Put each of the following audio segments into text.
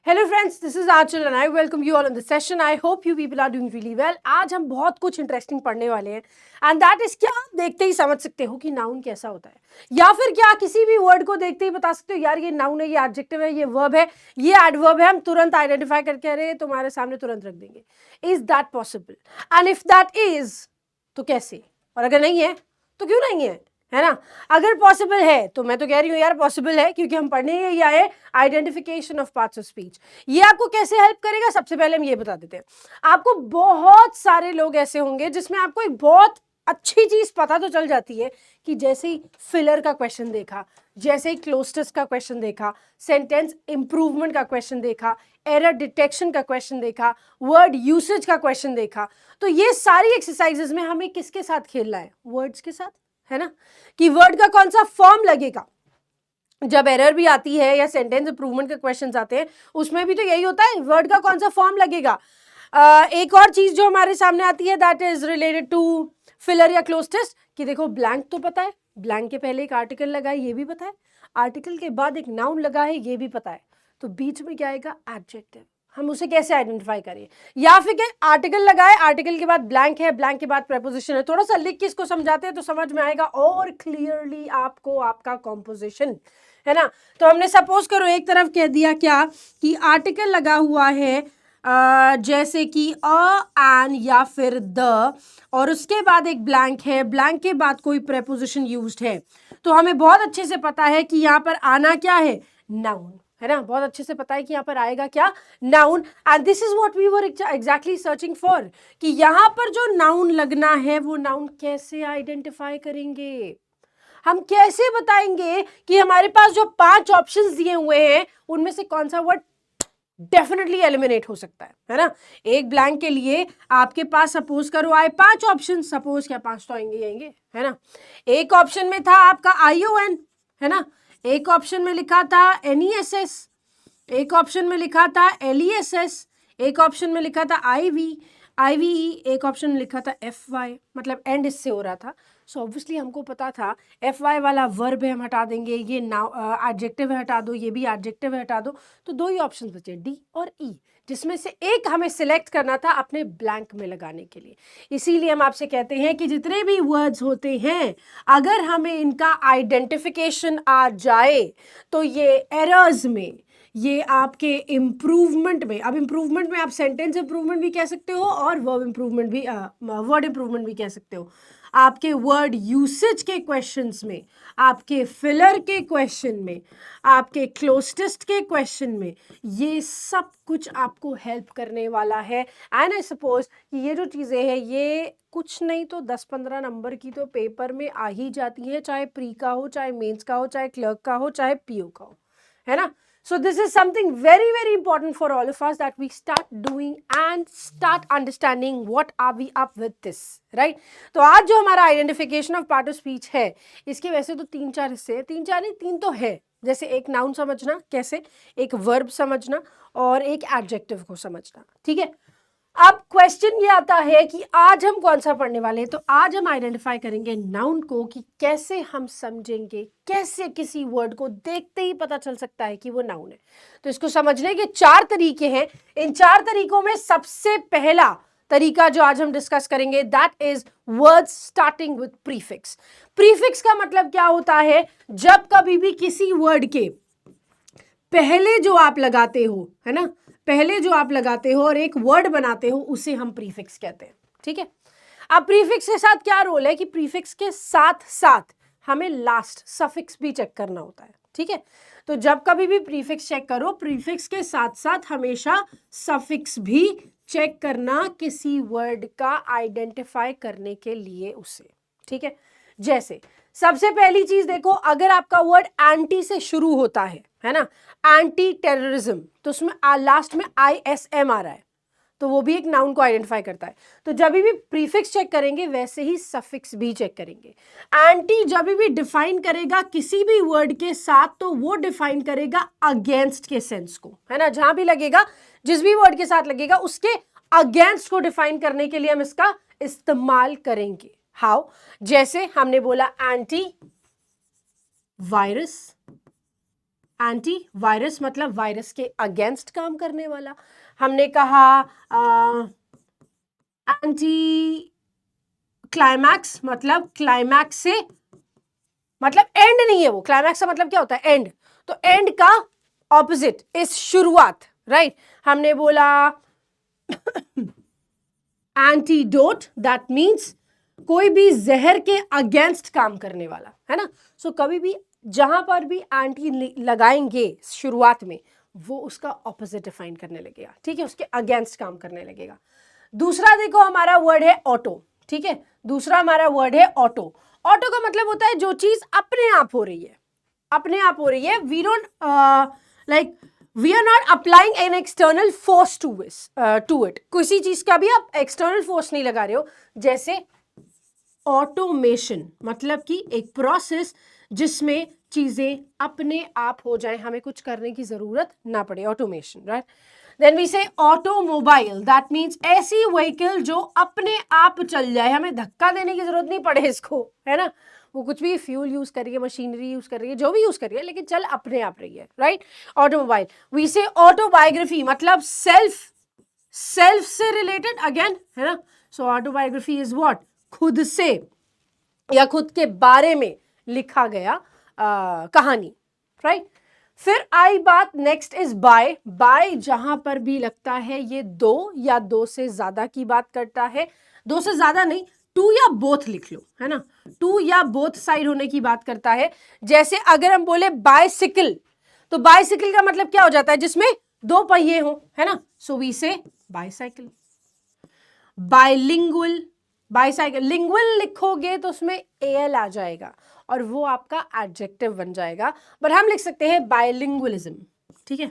Hello friends, this is Aanchal and I welcome you all in the session. I hope you people are doing really well. आज हम बहुत कुछ interesting पढ़ने वाले हैं एंड दैट इज, क्या आप देखते ही समझ सकते हो कि नाउन कैसा होता है, या फिर क्या किसी भी वर्ड को देखते ही बता सकते हो यार ये नाउन है, ये एडजेक्टिव है, ये वर्ब है, ये एडवर्ब है. हम तुरंत आइडेंटिफाई करके अरे तुम्हारे सामने तुरंत रख देंगे. Is that possible? And if that is, तो कैसे? और अगर नहीं है तो क्यों नहीं है ना? अगर पॉसिबल है तो मैं तो कह रही हूँ यार पॉसिबल है, क्योंकि हम पढ़ने ही आए identification of parts of speech. ये आपको कैसे हेल्प करेगा, सबसे पहले हम ये बता देते हैं. आपको बहुत सारे लोग ऐसे होंगे जिसमें आपको एक बहुत अच्छी चीज पता तो चल जाती है कि जैसे ही फिलर का क्वेश्चन देखा, जैसे ही क्लोस्टस का क्वेश्चन देखा, सेंटेंस इंप्रूवमेंट का क्वेश्चन देखा, एरर डिटेक्शन का क्वेश्चन देखा, वर्ड यूसेज का क्वेश्चन देखा, तो ये सारी एक्सरसाइजेस में हमें किसके साथ खेलना है? वर्ड्स के साथ, है ना? कि वर्ड का कौन सा फॉर्म लगेगा. जब एरर भी आती है या सेंटेंस इंप्रूवमेंट के क्वेश्चंस आते हैं, उसमें भी तो यही होता है, वर्ड का कौन सा फॉर्म लगेगा. एक और चीज जो हमारे सामने आती है that is related to filler या क्लोज टेस्ट, कि देखो ब्लैंक तो पता है, ब्लैंक के पहले एक आर्टिकल लगा है ये भी पता है, आर्टिकल के बाद एक नाउन लगा है ये भी पता है, तो बीच में क्या आएगा? एडजेक्टिव. हम उसे कैसे आइडेंटिफाई करें? या फिर क्या आर्टिकल लगाए, आर्टिकल के बाद ब्लैंक है, ब्लैंक के बाद प्रेपोजिशन है. थोड़ा सा लिख के इसको समझाते हैं तो समझ में आएगा और क्लियरली आपको आपका कॉम्पोजिशन, है ना? तो हमने सपोज करो एक तरफ कह दिया क्या कि आर्टिकल लगा हुआ है जैसे कि एन या फिर द, और उसके बाद एक ब्लैंक है, ब्लैंक के बाद कोई प्रेपोजिशन यूज्ड है, तो हमें बहुत अच्छे से पता है कि यहाँ पर आना क्या है? नाउन, है ना? बहुत अच्छे से पता है कि यहाँ पर आएगा क्या? Noun. And this is what we were exactly searching for, कि यहाँ पर जो नाउन लगना है वो नाउन कैसे आइडेंटिफाई करेंगे, हम कैसे बताएंगे कि हमारे पास जो 5 ऑप्शंस दिए हुए हैं उनमें से कौन सा वर्ड डेफिनेटली एलिमिनेट हो सकता है ना? एक ब्लैंक के लिए आपके पास सपोज करो आए 5 ऑप्शन, सपोज क्या 5 तो आएंगे, है ना? एक ऑप्शन में था आपका ION, है ना? एक ऑप्शन में लिखा था NESS, एक ऑप्शन में लिखा था LESS, एक ऑप्शन में लिखा था IVE, एक ऑप्शन में लिखा था FY, मतलब एंड इससे हो रहा था. सो ऑब्वियसली हमको पता था FY वाला वर्ब है हम हटा देंगे, ये नाउ एडजेक्टिव है हटा दो, ये भी एडजेक्टिव है हटा दो, तो दो ही ऑप्शन बचे D और E, जिसमें से एक हमें सिलेक्ट करना था अपने ब्लैंक में लगाने के लिए. इसीलिए हम आपसे कहते हैं कि जितने भी वर्ड्स होते हैं अगर हमें इनका आइडेंटिफिकेशन आ जाए तो ये एरर्स में, ये आपके इम्प्रूवमेंट में, अब इम्प्रूवमेंट में आप सेंटेंस इम्प्रूवमेंट भी कह सकते हो और वर्ब इम्प्रूवमेंट भी, वर्ड इम्प्रूवमेंट भी कह सकते हो, आपके वर्ड यूसेज के क्वेश्चंस में, आपके फिलर के क्वेश्चन में, आपके क्लोजटेस्ट के क्वेश्चन में, ये सब कुछ आपको हेल्प करने वाला है. एंड आई सपोज कि ये जो चीज़ें हैं ये कुछ नहीं तो 10-15 नंबर की तो पेपर में आ ही जाती है, चाहे प्री का हो, चाहे मेंस का हो, चाहे क्लर्क का हो, चाहे PO का हो, है ना? So this is something very, very important for all of us, that we start doing and start understanding what are we up with this, right? तो आज जो हमारा identification of part of speech है, इसके वैसे तो 3-4 हिस्से हैं, 3-4 नहीं 3 तो है. जैसे एक नाउन समझना कैसे, एक वर्ब समझना और एक एडजेक्टिव को समझना, ठीक है? अब क्वेश्चन ये आता है कि आज हम कौन सा पढ़ने वाले हैं. तो आज हम आइडेंटिफाई करेंगे नाउन को, कि कैसे हम समझेंगे, कैसे किसी वर्ड को देखते ही पता चल सकता है कि वो नाउन है. तो इसको समझने के 4 तरीके हैं. इन 4 तरीकों में सबसे पहला तरीका जो आज हम डिस्कस करेंगे that is words starting with prefix. Prefix का मतलब क्या होता है? जब कभी भी किसी वर्ड के पहले जो आप लगाते हो, है ना, पहले जो आप लगाते हो और एक वर्ड बनाते हो उसे हम प्रीफिक्स कहते हैं, ठीक है? अब प्रीफिक्स के साथ क्या रोल है कि प्रीफिक्स के साथ साथ हमें लास्ट सफिक्स भी चेक करना होता है, ठीक है? तो जब कभी भी प्रीफिक्स चेक करो, प्रीफिक्स के साथ साथ हमेशा सफिक्स भी चेक करना किसी वर्ड का आइडेंटिफाई करने के लिए उसे, ठीक है? जैसे सबसे पहली चीज देखो, अगर आपका वर्ड एंटी से शुरू होता है ना, एंटी टेररिज्म, तो उसमें लास्ट में ISM आ रहा है, तो वो भी एक नाउन को आइडेंटिफाई करता है. तो जब भी प्रीफिक्स चेक करेंगे वैसे ही सफिक्स भी चेक करेंगे. एंटी जब भी डिफाइन करेगा किसी भी वर्ड के साथ, तो वो डिफाइन करेगा अगेंस्ट के सेंस को, है ना? जहां भी लगेगा, जिस भी वर्ड के साथ लगेगा उसके अगेंस्ट को डिफाइन करने के लिए हम इसका इस्तेमाल करेंगे. हाउ? जैसे हमने बोला एंटी वायरस, एंटी वायरस मतलब वायरस के अगेंस्ट काम करने वाला। हमने कहा एंटी क्लाइमैक्स मतलब क्लाइमैक्स से मतलब एंड नहीं है वो, क्लाइमैक्स का मतलब क्या होता है, एंड। तो एंड का ऑपोजिट इज शुरुआत, राइट। हमने बोला एंटीडोट, दैट मीन्स कोई भी जहर के अगेंस्ट काम करने वाला, है ना। सो कभी भी जहां पर भी एंटी लगाएंगे शुरुआत में, वो उसका ऑपोजिट डिफाइन करने लगेगा, ठीक है, उसके अगेंस्ट काम करने लगेगा। दूसरा देखो हमारा वर्ड है ऑटो, ठीक है, दूसरा हमारा वर्ड है ऑटो। ऑटो का मतलब होता है जो चीज अपने आप हो रही है, अपने आप हो रही है। We don't like we are not applying an external force to it. किसी चीज का भी आप एक्सटर्नल फोर्स नहीं लगा रहे हो। जैसे ऑटोमेशन मतलब कि एक प्रोसेस जिसमें चीजें अपने आप हो जाए, हमें कुछ करने की जरूरत ना पड़े, ऑटोमेशन, राइट। देन वी से ऑटोमोबाइल, दैट मीन्स ऐसी व्हीकल जो अपने आप चल जाए, हमें धक्का देने की जरूरत नहीं पड़े इसको, है ना। वो कुछ भी फ्यूल यूज करिए, मशीनरी यूज कर रही है, जो भी यूज कर रही है, लेकिन चल अपने आप रही है, राइट। ऑटोमोबाइल। वी से ऑटोबायोग्राफी मतलब सेल्फ से रिलेटेड अगेन, है ना। सो ऑटोबायोग्राफी इज व्हाट, खुद से या खुद के बारे में लिखा गया कहानी, राइट। फिर आई बात नेक्स्ट इज बाय। बाय जहां पर भी लगता है ये दो या दो से ज्यादा की बात करता है, दो से ज्यादा नहीं, टू या बोथ लिख लो, है ना, टू या बोथ साइड होने की बात करता है। जैसे अगर हम बोले बाइसिकल, तो बाइसिकल का मतलब क्या हो जाता है, जिसमें दो पहिए हो, है ना। सो वी से बाइसाइकिल। बाइलिंगुअल, बाइसाइकिल, लिंगुअल लिखोगे तो उसमें एल आ जाएगा और वो आपका एडजेक्टिव बन जाएगा, बट हम लिख सकते हैं बाइलिंगुअलिज्म, ठीक है,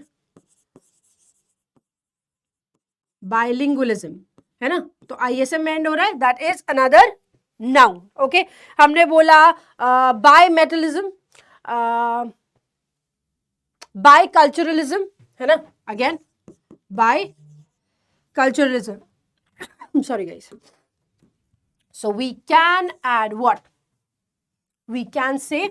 बाइलिंगुअलिज्म, है ना। तो आईएसएम में एंड हो रहा है, that is another noun, okay. हमने बोला बाय मेटलिज्म, बाय कल्चरलिज्म, है ना, again biculturalism. Sorry guys. So we can add what? We can say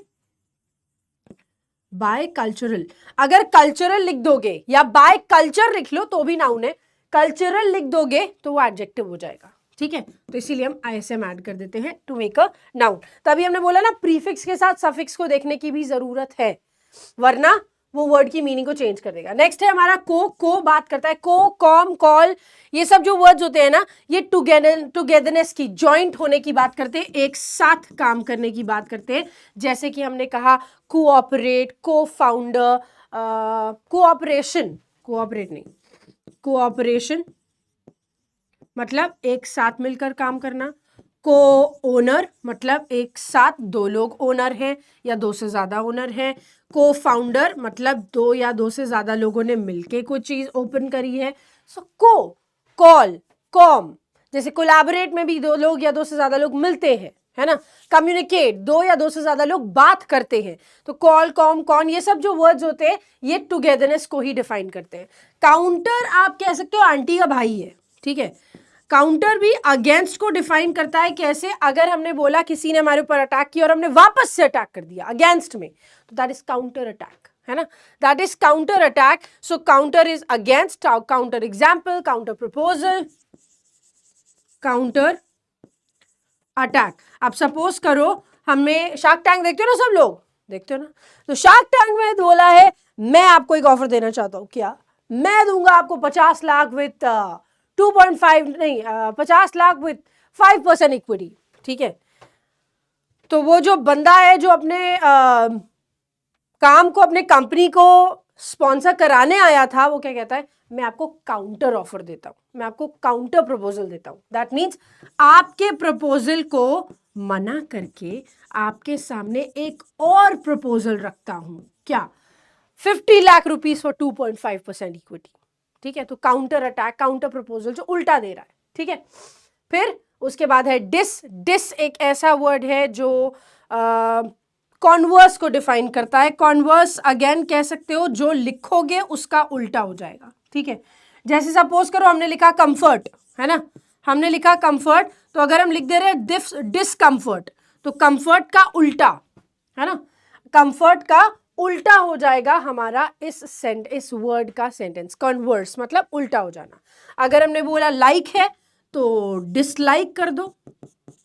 bicultural. अगर कल्चरल लिख दोगे या बाय कल्चर लिख लो तो भी नाउन है, कल्चरल लिख दोगे तो वो एडजेक्टिव हो जाएगा, ठीक है। तो इसीलिए हम आईएसएम ऐड कर देते हैं टू मेक अ नाउन। तभी हमने बोला ना प्रीफिक्स के साथ सफिक्स को देखने की भी जरूरत है, वरना वो वर्ड की मीनिंग को चेंज कर देगा। नेक्स्ट है हमारा को बात करता है को, कॉम, कॉल, ये सब जो वर्ड्स होते हैं ना, ये टुगेदरनेस की, जॉइंट होने की बात करते हैं, एक साथ काम करने की बात करते हैं। जैसे कि हमने कहा कोऑपरेट, को फाउंडर, कोऑपरेशन, कोऑपरेट नहीं, कोऑपरेशन मतलब एक साथ मिलकर काम करना। को ओनर मतलब एक साथ दो लोग ओनर हैं या दो से ज्यादा ओनर हैं। को फाउंडर मतलब दो या दो से ज्यादा लोगों ने मिलके कोई चीज ओपन करी है। सो को, कॉल, कॉम, जैसे कोलैबोरेट में भी दो लोग या दो से ज्यादा लोग मिलते हैं, है ना। कम्युनिकेट, दो या दो से ज्यादा लोग बात करते हैं। तो कॉल, कॉम, कॉन, ये सब जो वर्ड्स होते हैं ये टुगेदरनेस को ही डिफाइन करते हैं। काउंटर आप कह सकते हो आंटी का भाई है, ठीक है। काउंटर भी अगेंस्ट को डिफाइन करता है। कैसे? अगर हमने बोला किसी ने हमारे ऊपर अटैक किया और हमने वापस से अटैक कर दिया अगेंस्ट में, तो दैट इज काउंटर अटैक, है ना, that is counter attack. So counter is against, counter example, counter proposal, counter attack. अब सपोज करो हमें शार्क टैंक देखते हो ना, सब लोग देखते हो ना, तो शार्क टैंक में बोला है मैं आपको एक ऑफर देना चाहता हूं, क्या? मैं दूंगा आपको 50 लाख विथ 2.5 नहीं 50 लाख विथ 5% इक्विटी, ठीक है। तो वो जो बंदा है जो अपने काम को, अपने कंपनी को स्पॉन्सर कराने आया था, वो क्या कहता है, मैं आपको काउंटर ऑफर देता हूं, मैं आपको काउंटर प्रपोजल देता हूं। दैट मीन्स आपके प्रपोजल को मना करके आपके सामने एक और प्रपोजल रखता हूं, क्या? 50 लाख रुपीस फॉर 2.5% इक्विटी, ठीक है। तो काउंटर अटैक, काउंटर प्रपोजल जो उल्टा दे रहा है, ठीक है। फिर उसके बाद है डिस। डिस एक ऐसा वर्ड है जो कॉन्वर्स को डिफाइन करता है। कॉन्वर्स अगेन कह सकते हो जो लिखोगे उसका उल्टा हो जाएगा, ठीक है। जैसे सपोज करो हमने लिखा कंफर्ट, है ना, हमने लिखा कंफर्ट, तो अगर हम लिख दे रहे हैं डिसकंफर्ट, तो कंफर्ट का उल्टा, है ना, कंफर्ट का उल्टा हो जाएगा हमारा इस वर्ड का सेंटेंस। कन्वर्स मतलब उल्टा हो जाना। अगर हमने बोला लाइक है तो डिसलाइक कर दो,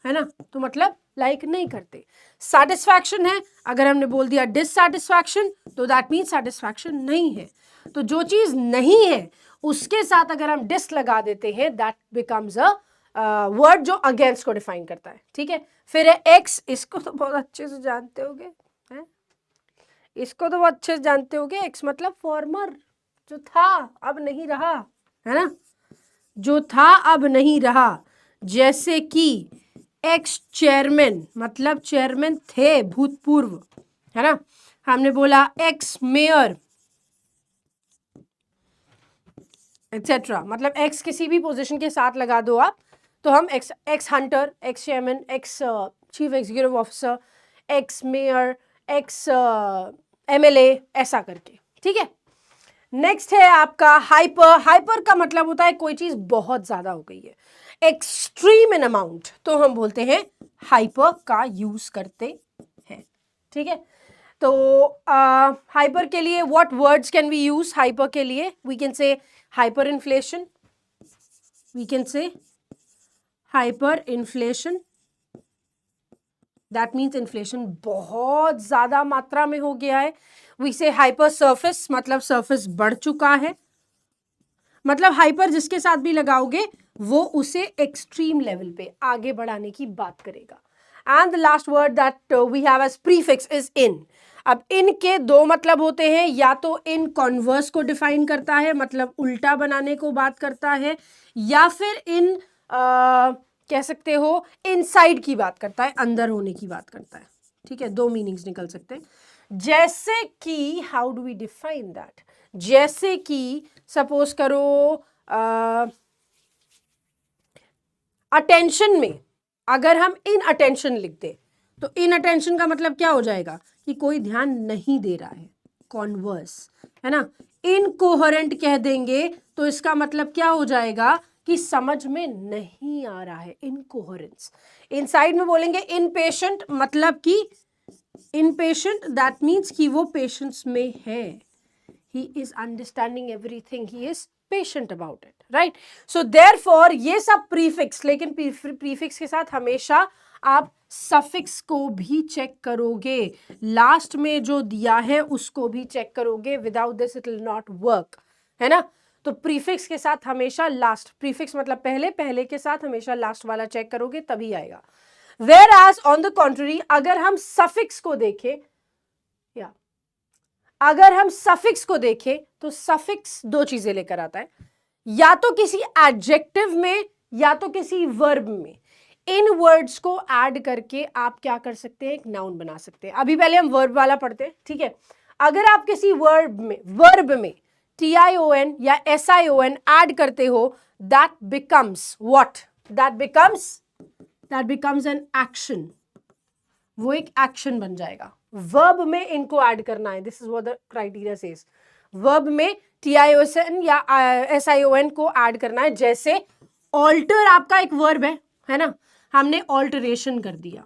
है ना, तो मतलब लाइक नहीं करते। सेटिस्फैक्शन है, अगर हमने बोल दिया डिससेटिस्फैक्शन तो दैट मीन्स सेटिस्फैक्शन नहीं है। तो जो चीज नहीं है उसके साथ अगर हम डिस लगा देते हैं दैट बिकम्स अ वर्ड जो अगेंस्ट को डिफाइन करता है। ठीक है, फिर है एक्स, इसको तो बहुत अच्छे से जानते होगे, हैं? इसको तो बहुत अच्छे से जानते होगे। एक्स मतलब फॉर्मर, जो था अब नहीं रहा, है ना, जो था अब नहीं रहा। जैसे कि एक्स चेयरमैन मतलब चेयरमैन थे भूतपूर्व, है ना। हमने बोला एक्स मेयर एक्सेट्रा, मतलब एक्स किसी भी पोजीशन के साथ लगा दो आप, तो हम x Hunter, x chairman, ex chief executive officer, x mayor, ex MLA, ऐसा करके। ठीक है, नेक्स्ट है आपका हाइपर। हाइपर का मतलब होता है कोई चीज बहुत ज्यादा हो गई है, एक्सट्रीम इन अमाउंट, तो हम बोलते हैं हाइपर का यूज करते हैं। ठीक है, तो हाइपर के लिए what words can we use? Hyper के लिए we can say hyper inflation, we can say hyper inflation, that means inflation बहुत ज्यादा मात्रा में हो गया है। वी से हाइपर सरफेस मतलब सरफेस बढ़ चुका है, मतलब हाइपर जिसके साथ भी लगाओगे वो उसे एक्सट्रीम लेवल पे आगे बढ़ाने की बात करेगा। And the last word that we have as prefix is in. अब इन के दो मतलब होते हैं, या तो इन कॉन्वर्स को डिफाइन करता है मतलब उल्टा बनाने को बात करता है, या फिर इन कह सकते हो इनसाइड की बात करता है, अंदर होने की बात करता है। ठीक है, दो मीनिंग्स निकल सकते हैं। जैसे कि how do we define that? जैसे कि सपोज करो अटेंशन में अगर हम इन अटेंशन लिख दे तो इन अटेंशन का मतलब क्या हो जाएगा कि कोई ध्यान नहीं दे रहा है, कॉन्वर्स, है ना। इनकोहेरेंट कह देंगे तो इसका मतलब क्या हो जाएगा कि समझ में नहीं आ रहा है, इनकोहेरेंस। इनसाइड में बोलेंगे इनपेशेंट मतलब कि इनपेशेंट दैट मीन्स कि वो पेशेंस में है, he is understanding everything, he is patient about it, right? So therefore ये सब prefix, लेकिन prefix के साथ हमेशा आप suffix को भी चेक करोगे, लास्ट में जो दिया है उसको भी चेक करोगे, without this it will not work, है ना। तो प्रीफिक्स के साथ हमेशा लास्ट, प्रीफिक्स मतलब पहले, पहले के साथ हमेशा लास्ट वाला चेक करोगे तभी आएगा। Whereas on the contrary अगर हम suffix को देखें, या अगर हम सफिक्स को देखें तो सफिक्स दो चीजें लेकर आता है, या तो किसी एडजेक्टिव में या तो किसी वर्ब में। इन वर्ड्स को ऐड करके आप क्या कर सकते हैं, एक नाउन बना सकते हैं। अभी पहले हम वर्ब वाला पढ़ते हैं। ठीक है, अगर आप किसी वर्ब में TION या SION ऐड करते हो that becomes what? That becomes an action, वो एक एक्शन बन जाएगा। वर्ब में इनको ऐड करना है, this is what the criteria says. Verb में TION या SION को ऐड करना है। जैसे ऑल्टर आपका एक वर्ब है ना, हमने ऑल्टरेशन कर दिया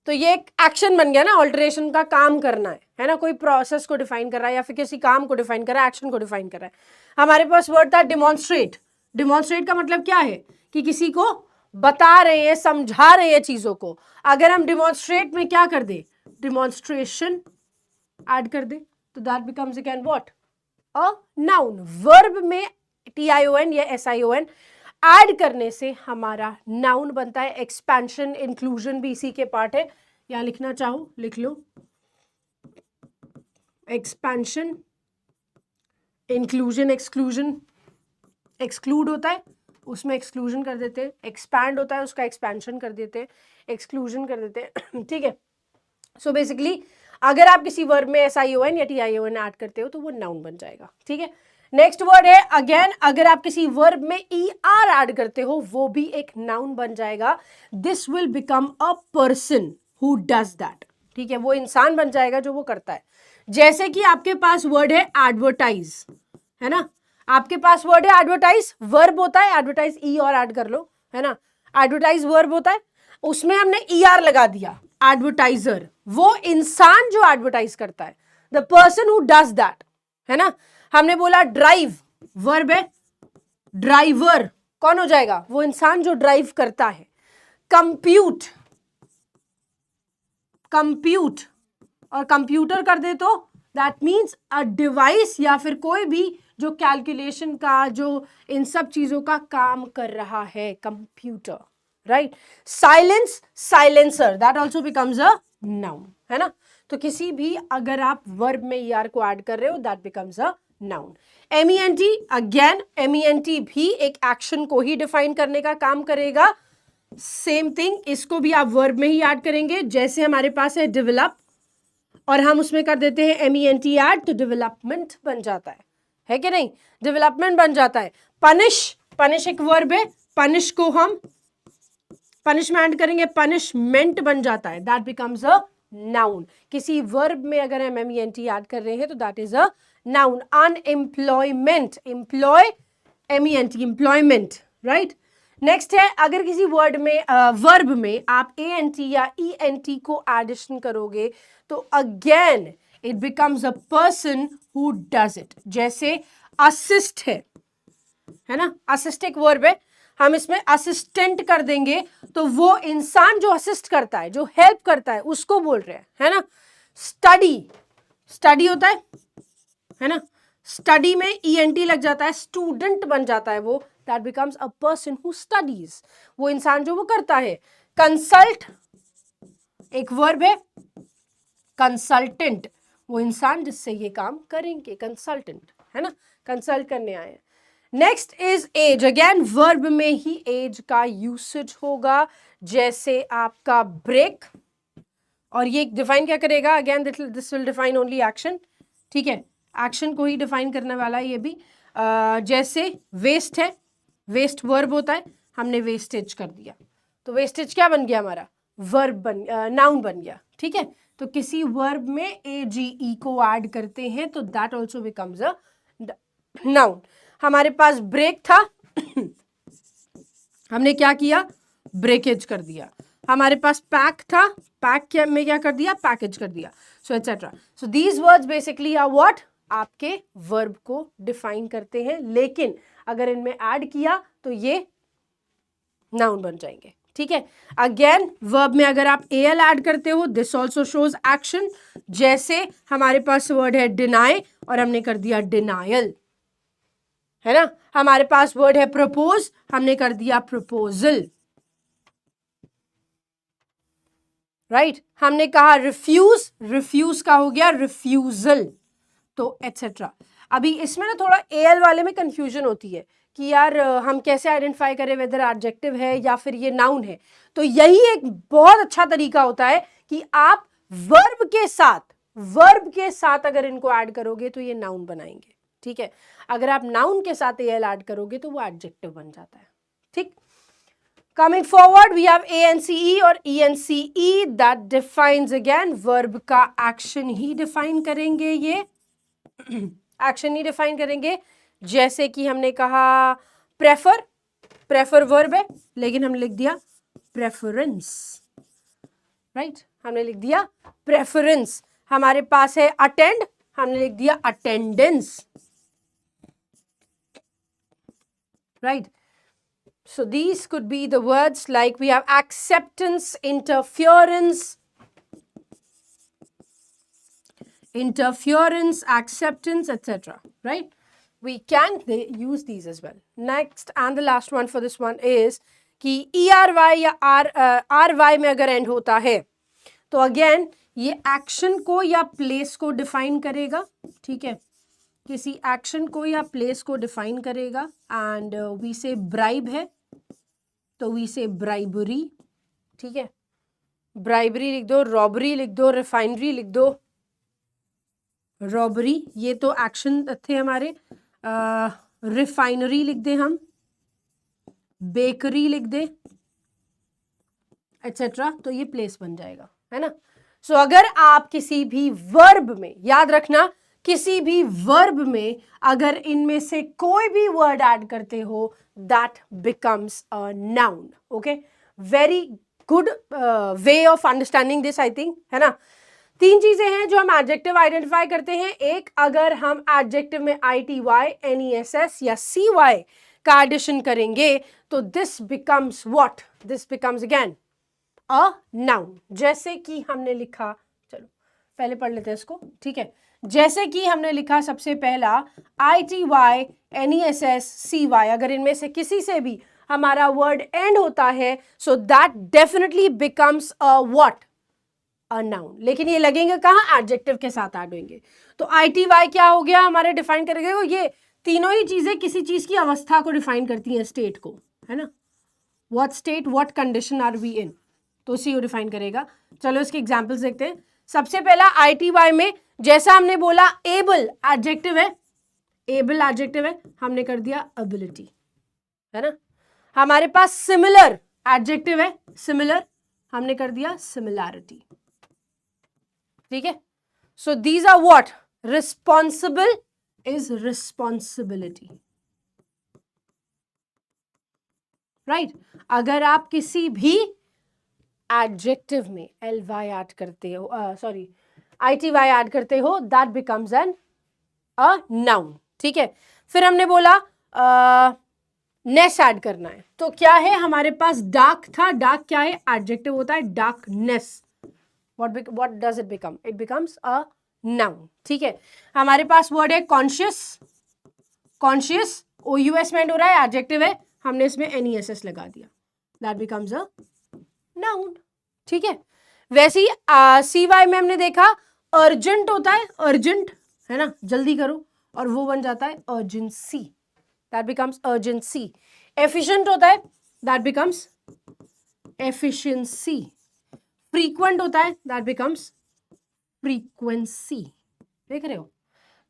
तो ये एक एक्शन बन गया ना, ऑल्टरेशन का काम करना है ना, कोई प्रोसेस को डिफाइन कर रहा है या फिर किसी काम को डिफाइन कर रहा है, एक्शन को डिफाइन कर रहा है। हमारे पास वर्ड था डिमॉन्स्ट्रेट। डिमॉन्स्ट्रेट का मतलब क्या है कि किसी को बता रहे हैं, समझा रहे हैं चीजों को। अगर हम डिमॉन्स्ट्रेट में क्या कर दे, डिमॉन्स्ट्रेशन ऐड कर दे तो that becomes again what? A noun. Verb में TION या SION ऐड करने से हमारा नाउन बनता है। एक्सपेंशन, इंक्लूजन भी इसी के पार्ट है, या लिखना चाहो लिख लो। एक्सपेंशन, इंक्लूजन, एक्सक्लूजन, एक्सक्लूड होता है उसमें एक्सक्लूजन कर देते हैं, एक्सपैंड होता है उसका एक्सपेंशन कर देते हैं, एक्सक्लूजन कर देते हैं। ठीक है, सो बेसिकली अगर आप किसी वर्ब में SION या TION ऐड करते हो तो वो नाउन बन जाएगा। ठीक है, नेक्स्ट वर्ड है अगेन, अगर आप किसी वर्ब में ER ऐड करते हो वो भी एक नाउन बन जाएगा। This will become a person who does that. ठीक है, वो इंसान बन जाएगा जो वो करता है। जैसे कि आपके पास वर्ड है एडवर्टाइज, है ना, आपके पास वर्ड है एडवर्टाइज, वर्ब होता है एडवर्टाइज, और ऐड कर लो, है ना। एडवर्टाइज वर्ब होता है, उसमें हमने ER लगा दिया एडवर्टाइजर, वो इंसान जो एडवर्टाइज करता है, the person who does that, है ना। हमने बोला ड्राइव, वर्ब है, ड्राइवर कौन हो जाएगा, वो इंसान जो ड्राइव करता है। कंप्यूट, कंप्यूट और कंप्यूटर कर दे तो दैट मीन्स अ डिवाइस या फिर कोई भी जो कैलकुलेशन का, जो इन सब चीजों का काम कर रहा है, computer, right. Silence, silencer, that also becomes a noun, है ना। तो किसी भी अगर आप वर्ब में ER को ऐड कर रहे हो, that becomes a noun. MENT, again MENT भी एक एक्शन को ही डिफाइन करने का काम करेगा। सेम थिंग, इसको भी आप वर्ब में ही ऐड करेंगे। जैसे हमारे पास है डेवलप और हम उसमें कर देते हैं MENT ऐड, तो डेवलपमेंट बन जाता है कि नहीं, डेवलपमेंट बन जाता है। पनिश, पनिश एक वर्ब है, पनिश को हम पनिश में ऐड करेंगे, पनिशमेंट बन जाता है, दैट बिकम्स अ नाउन। किसी वर्ब में अगर हम MENT ऐड कर रहे हैं तो that is a noun. Unemployment, employ MENT, employment, right. Next है, अगर किसी वर्ड में वर्ब में आप ANT या ENT को एडिशन करोगे तो again it becomes a person who does it. जैसे असिस्ट है ना, असिस्ट एक वर्ब है, हम इसमें असिस्टेंट कर देंगे तो वो इंसान जो असिस्ट करता है, जो हेल्प करता है, उसको बोल रहे हैं, है ना। स्टडी, स्टडी होता है ना, स्टडी में ENT लग जाता है, स्टूडेंट बन जाता है वो, that becomes a person who studies, वो इंसान जो वो करता है। कंसल्ट एक वर्ब है, कंसल्टेंट वो इंसान जिससे ये काम करेंगे, कंसल्टेंट, है ना, कंसल्ट करने आए हैं। Next is age, again verb में ही एज का यूसेज होगा। जैसे आपका ब्रेक, और ये डिफाइन क्या करेगा, again this will define only action, ठीक है, एक्शन को ही डिफाइन करने वाला है ये भी। जैसे वेस्ट है, वेस्ट वर्ब होता है, हमने वेस्टेज कर दिया तो वेस्टेज क्या बन गया हमारा, वर्ब बन, नाउन बन गया, ठीक है। तो किसी वर्ब में AGE को ऐड करते हैं तो that also becomes a noun. हमारे पास ब्रेक था हमने क्या किया, ब्रेकेज कर दिया। हमारे पास पैक था, पैक में क्या कर दिया, पैकेज कर दिया, so etcetera. So these words basically are what, आपके वर्ब को डिफाइन करते हैं, लेकिन अगर इनमें ऐड किया तो ये नाउन बन जाएंगे, ठीक है। अगेन वर्ब में अगर आप AL ऐड करते हो, दिस ऑल्सो शोज एक्शन। जैसे हमारे पास वर्ड है डिनाई और हमने कर दिया डिनायल, है ना। हमारे पास वर्ड है प्रपोज, हमने कर दिया प्रपोजल, राइट। हमने कहा रिफ्यूज, रिफ्यूज का हो गया रिफ्यूजल, तो एटसेट्रा। अभी इसमें ना थोड़ा AL वाले में कंफ्यूजन होती है कि यार हम कैसे आइडेंटिफाई करें वेदर एडजेक्टिव है या फिर ये नाउन है। तो यही एक बहुत अच्छा तरीका होता है कि आप वर्ब के साथ अगर इनको ऐड करोगे तो ये नाउन बनाएंगे, ठीक है। अगर आप नाउन के साथ AL ऐड करोगे तो वो एडजेक्टिव बन जाता है, ठीक। Coming forward, we have ANCE और ENCE that defines again verb का action ही define करेंगे, ये action ही define करेंगे। जैसे कि हमने कहा prefer, prefer verb है लेकिन हमने लिख दिया preference, right? हमने लिख दिया preference। हमारे पास है attend, हमने लिख दिया attendance, right? So these could be the words like we have acceptance, interference, acceptance, etc. Right? We can use these as well. Next and the last one for this one is कि ERY या RY में अगर end होता है तो again ये action को या place को define करेगा, ठीक है। किसी एक्शन को या प्लेस को डिफाइन करेगा। एंड वी से ब्राइब है तो वी से ब्राइबरी, ठीक है। ब्राइबरी लिख दो, रॉबरी लिख दो, रिफाइनरी लिख दो, रॉबरी ये तो एक्शन थे हमारे। रिफाइनरी लिख दे हम, बेकरी लिख दे, एटसेट्रा, तो ये प्लेस बन जाएगा, है ना। सो अगर आप किसी भी वर्ब में, याद रखना किसी भी वर्ब में अगर इनमें से कोई भी वर्ड ऐड करते हो that becomes a noun, okay. Very good way of understanding this, I think, है ना। 3 चीजें हैं जो हम एडजेक्टिव आइडेंटिफाई करते हैं। एक, अगर हम एडजेक्टिव में ITY, NESS या CY का एडिशन करेंगे तो this becomes what, this becomes again a noun. जैसे कि हमने लिखा, चलो पहले पढ़ लेते हैं इसको, ठीक है। जैसे कि हमने लिखा सबसे पहला ITY, NESS, CY, अगर इनमें से किसी से भी हमारा वर्ड एंड होता है so that definitely becomes a what, a noun. लेकिन ये लगेंगे कहाँ, एडजेक्टिव के साथ ऐड होंगे। तो ITY क्या हो गया हमारे, डिफाइन करेंगे, ये तीनों ही चीजें किसी चीज की अवस्था को डिफाइन करती हैं, स्टेट को, है ना। What state, what condition are we in, तो उसी को डिफाइन करेगा। चलो इसके एग्जांपल्स देखते हैं। सबसे पहला ITY में, जैसा हमने बोला एबल एडजेक्टिव है, एबल एडजेक्टिव है, हमने कर दिया एबिलिटी, है ना। हमारे पास सिमिलर एडजेक्टिव है, सिमिलर, हमने कर दिया सिमिलैरिटी, ठीक है। So these are what, responsible is responsibility, right. अगर आप किसी भी एडजेक्टिव में LY ऐड करते हो, सॉरी ITY ऐड करते हो, that becomes N a noun, ठीक है। फिर हमने बोला नेस ऐड करना है, तो क्या है हमारे पास, डार्क था, डार्क क्या है, एडजेक्टिव होता है, darkness, what does it become, it becomes a noun, ठीक है। हमारे पास वर्ड है कॉन्शियस, कॉन्शियस OUS में हो रहा है, एडजेक्टिव है, हमने इसमें NESS लगा दिया, दैट बिकम्स अ नाउन, ठीक है। वैसे ही CY में हमने देखा अर्जेंट होता है, अर्जेंट, है ना, जल्दी करो, और वो बन जाता है urgency, that becomes urgency. Efficient होता है, दैट बिकम्स एफिशिएंसी। फ्रीक्वेंट होता है, दैट बिकम्स फ्रीक्वेंसी, देख रहे हो।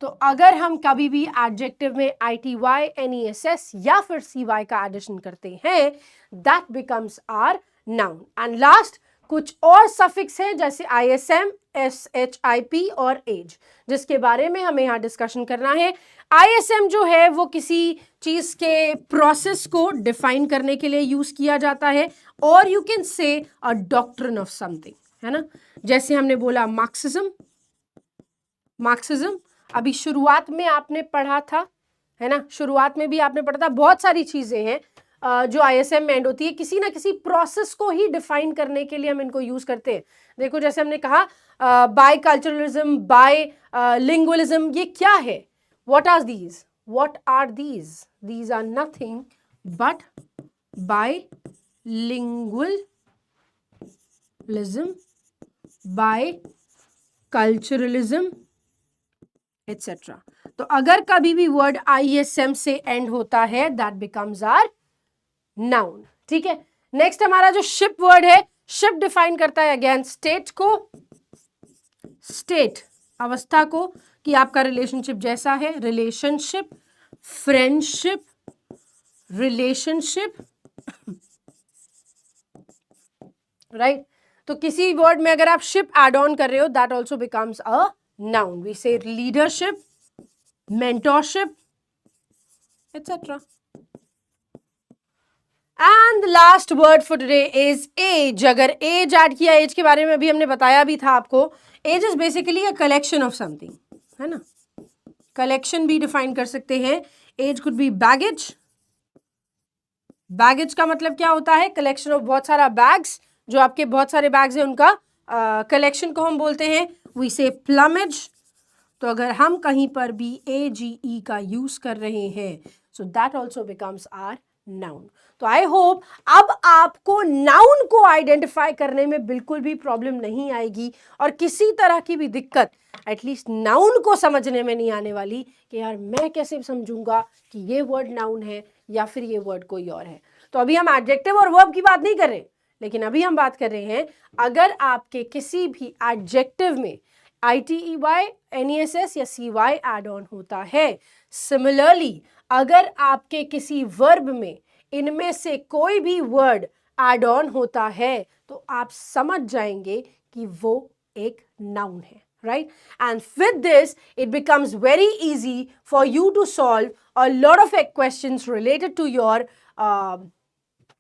तो अगर हम कभी भी एडजेक्टिव में ITY, NESS या फिर CY का एडिशन करते हैं, that becomes are noun. And last कुछ और सफिक्स है, जैसे ISM, SHIP और एज, जिसके बारे में हमें यहाँ डिस्कशन करना है। ISM जो है वो किसी चीज के प्रोसेस को डिफाइन करने के लिए यूज किया जाता है, और you can say a doctrine of something, है ना। जैसे हमने बोला मार्क्सिज्म, मार्क्सिज्म अभी शुरुआत में आपने पढ़ा था, है ना, शुरुआत में भी आपने पढ़ा था। बहुत सारी चीजें हैं जो ISM में एंड होती है, किसी ना किसी प्रोसेस को ही डिफाइन करने के लिए हम इनको यूज करते हैं। देखो जैसे हमने कहा बाय कल्चरलिज्म, बाय लिंगुअलिज्म, ये क्या है, what are these, what are these, these are nothing but bilingualism, biculturalism etcetera. तो अगर कभी भी वर्ड ISM से एंड होता है, दैट बिकम्स आर नाउन, ठीक है। नेक्स्ट हमारा जो शिप वर्ड है, शिप डिफाइन करता है अगेन स्टेट को, स्टेट अवस्था को, कि आपका रिलेशनशिप जैसा है, रिलेशनशिप, फ्रेंडशिप, रिलेशनशिप, राइट। तो किसी वर्ड में अगर आप शिप एड ऑन कर रहे हो, that also becomes a noun. We say leadership, mentorship, etc. And the last word for today is age. अगर age ऐड किया, age के बारे में अभी हमने बताया भी था आपको, age is basically a collection of something, है ना। collection भी डिफाइन कर सकते हैं। age could be baggage. baggage का मतलब क्या होता है, collection of बहुत सारा bags, जो आपके बहुत सारे bags हैं उनका collection को हम बोलते हैं we say plumage। तो अगर हम कहीं पर भी AGE का यूज कर रहे हैं, so that also becomes are noun. तो आई होप अब आपको नाउन को आइडेंटिफाई करने में बिल्कुल भी प्रॉब्लम नहीं आएगी, और किसी तरह की भी दिक्कत एटलीस्ट नाउन को समझने में नहीं आने वाली कि यार मैं कैसे समझूंगा कि ये वर्ड नाउन है या फिर ये वर्ड कोई और है। तो अभी हम एडजेक्टिव और वर्ब की बात नहीं कर रहे, लेकिन अभी हम बात कर रहे हैं अगर आपके किसी भी एडजेक्टिव में ITEY, NESS या CY एड ऑन होता है। सिमिलरली अगर आपके किसी वर्ब में इनमें से कोई भी वर्ड एड ऑन होता है, तो आप समझ जाएंगे कि वो एक नाउन है, right? And with this, it becomes very easy for you to solve a lot of questions related to your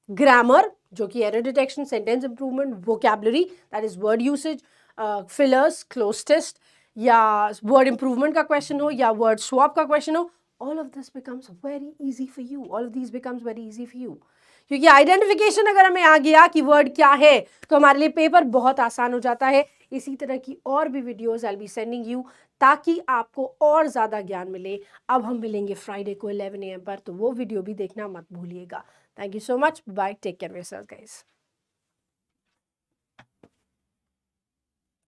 grammar, जो कि error detection, sentence improvement, vocabulary that is word usage, fillers, cloze test, या word improvement का question हो या word swap का question हो, all of this becomes very easy for you. All of these becomes very easy for you. क्योंकि identification अगर हमें आ गया कि वर्ड क्या है तो हमारे लिए पेपर बहुत आसान हो जाता है. इसी तरह की और भी videos I be sending you ताकि आपको और ज़्यादा ज्ञान मिले. अब हम मिलेंगे फ्राइडे को 11 AM पर, तो वो वीडियो भी देखना मत भूलिएगा. Thank you so much. Bye. Take care of yourself guys.